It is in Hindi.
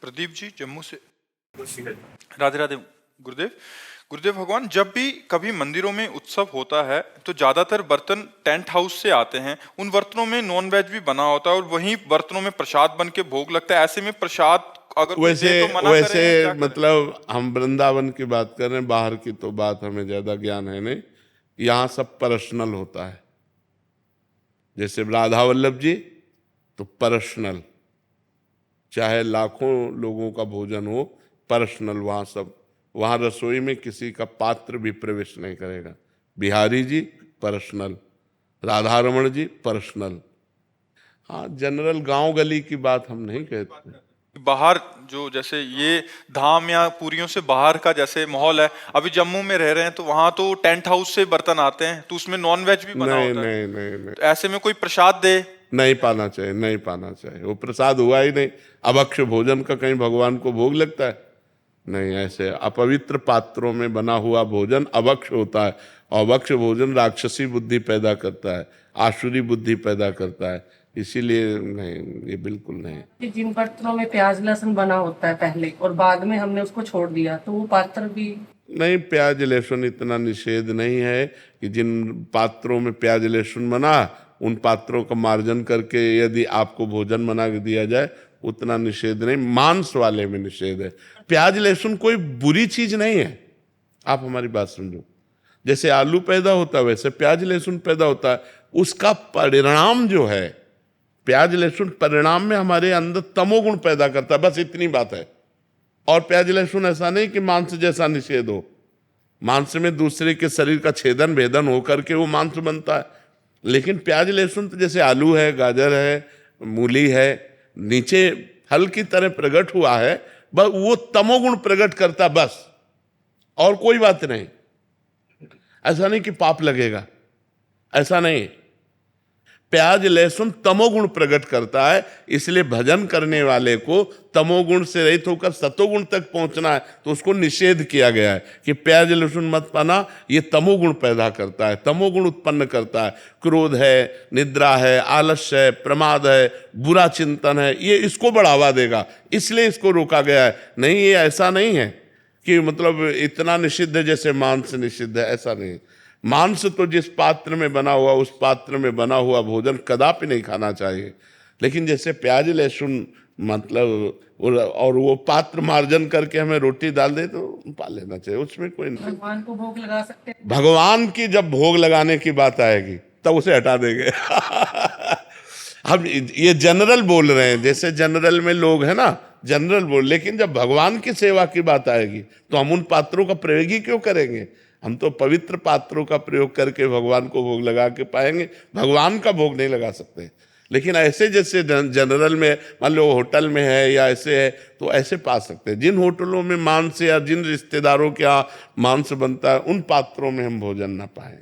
प्रदीप जी जम्मू से। राधे राधे गुरुदेव। गुरुदेव भगवान, जब भी कभी मंदिरों में उत्सव होता है तो ज्यादातर बर्तन टेंट हाउस से आते हैं। उन बर्तनों में नॉन वेज भी बना होता है और वहीं बर्तनों में प्रसाद बन के भोग लगता है। ऐसे में प्रसाद अगर कोई वैसे दे तो मना वैसे करें, क्या करें? मतलब हम वृंदावन की बात कर रहे हैं, बाहर की तो बात हमें ज्यादा ज्ञान है नहीं। यहाँ सब पर्सनल होता है। जैसे राधा वल्लभ जी तो पर्सनल, चाहे लाखों लोगों का भोजन हो, पर्सनल वहाँ सब। वहाँ रसोई में किसी का पात्र भी प्रवेश नहीं करेगा। बिहारी जी पर्सनल, राधा रमण जी पर्सनल। हाँ, जनरल गांव गली की बात हम नहीं कहते। बाहर जो जैसे ये धाम या पुरियों से बाहर का जैसे माहौल है, अभी जम्मू में रह रहे हैं तो वहां तो टेंट हाउस से बर्तन आते हैं तो उसमें नॉन वेज भी बना नहीं होता है। नहीं नहीं नहीं, तो ऐसे में कोई प्रसाद दे? नहीं पाना चाहिए, नहीं पाना चाहिए। वो प्रसाद हुआ ही नहीं। अभक्ष भोजन का कहीं भगवान को भोग लगता है? नहीं। ऐसे अपवित्र पात्रों में बना हुआ भोजन अभक्ष होता है। और अभक्ष भोजन राक्षसी बुद्धि पैदा करता है, आसुरी बुद्धि पैदा करता है। इसीलिए नहीं, ये बिल्कुल नहीं। जिन बर्तनों में प्याज लहसुन बना होता है पहले और बाद में हमने उसको छोड़ दिया तो वो पात्र भी नहीं, प्याज लहसुन इतना निषेध नहीं है कि जिन पात्रों में प्याज लहसुन बना उन पात्रों का मार्जन करके यदि आपको भोजन बना के दिया जाए, उतना निषेध नहीं। मांस वाले में निषेध है। प्याज लहसुन कोई बुरी चीज नहीं है। आप हमारी बात समझो। जैसे आलू पैदा होता है वैसे प्याज लहसुन पैदा होता है। उसका परिणाम जो है, प्याज लहसुन परिणाम में हमारे अंदर तमोगुण पैदा करता है, बस इतनी बात है। और प्याज लहसुन ऐसा नहीं कि मांस जैसा निषेध हो। मांस में दूसरे के शरीर का छेदन भेदन होकर के वो मांस बनता है। लेकिन प्याज लहसुन तो जैसे आलू है, गाजर है, मूली है, नीचे फल की तरह प्रकट हुआ है, बस वो तमोगुण प्रकट करता, बस और कोई बात नहीं। ऐसा नहीं कि पाप लगेगा, ऐसा नहीं। प्याज लहसुन तमोगुण प्रकट करता है, इसलिए भजन करने वाले को तमोगुण से रहित होकर सतोगुण तक पहुंचना है, तो उसको निषेध किया गया है कि प्याज लहसुन मत पाना, ये तमोगुण पैदा करता है, तमोगुण उत्पन्न करता है। क्रोध है, निद्रा है, आलस्य है, प्रमाद है, बुरा चिंतन है, ये इसको बढ़ावा देगा, इसलिए इसको रोका गया है। नहीं, ये ऐसा नहीं है कि मतलब इतना निषिद्ध है जैसे मांस निषिद्ध है, ऐसा नहीं। मांस तो जिस पात्र में बना हुआ, उस पात्र में बना हुआ भोजन कदापि नहीं खाना चाहिए। लेकिन जैसे प्याज लहसुन मतलब और वो पात्र मार्जन करके हमें रोटी डाल दे तो पा लेना चाहिए, उसमें कोई नहीं। भगवान को भोग लगा सकते हैं। भगवान की जब भोग लगाने की बात आएगी तब उसे हटा देंगे। हम ये जनरल बोल रहे हैं, जैसे जनरल में लोग हैं ना, जनरल बोल। लेकिन जब भगवान की सेवा की बात आएगी तो हम उन पात्रों का प्रयोग ही क्यों करेंगे? हम तो पवित्र पात्रों का प्रयोग करके भगवान को भोग लगा के पाएंगे, भगवान का भोग नहीं लगा सकते। लेकिन ऐसे जैसे जनरल में मान लो होटल में है या ऐसे है तो ऐसे पा सकते हैं। जिन होटलों में मांस या जिन रिश्तेदारों के यहाँ मांस बनता है, उन पात्रों में हम भोजन ना पाएं।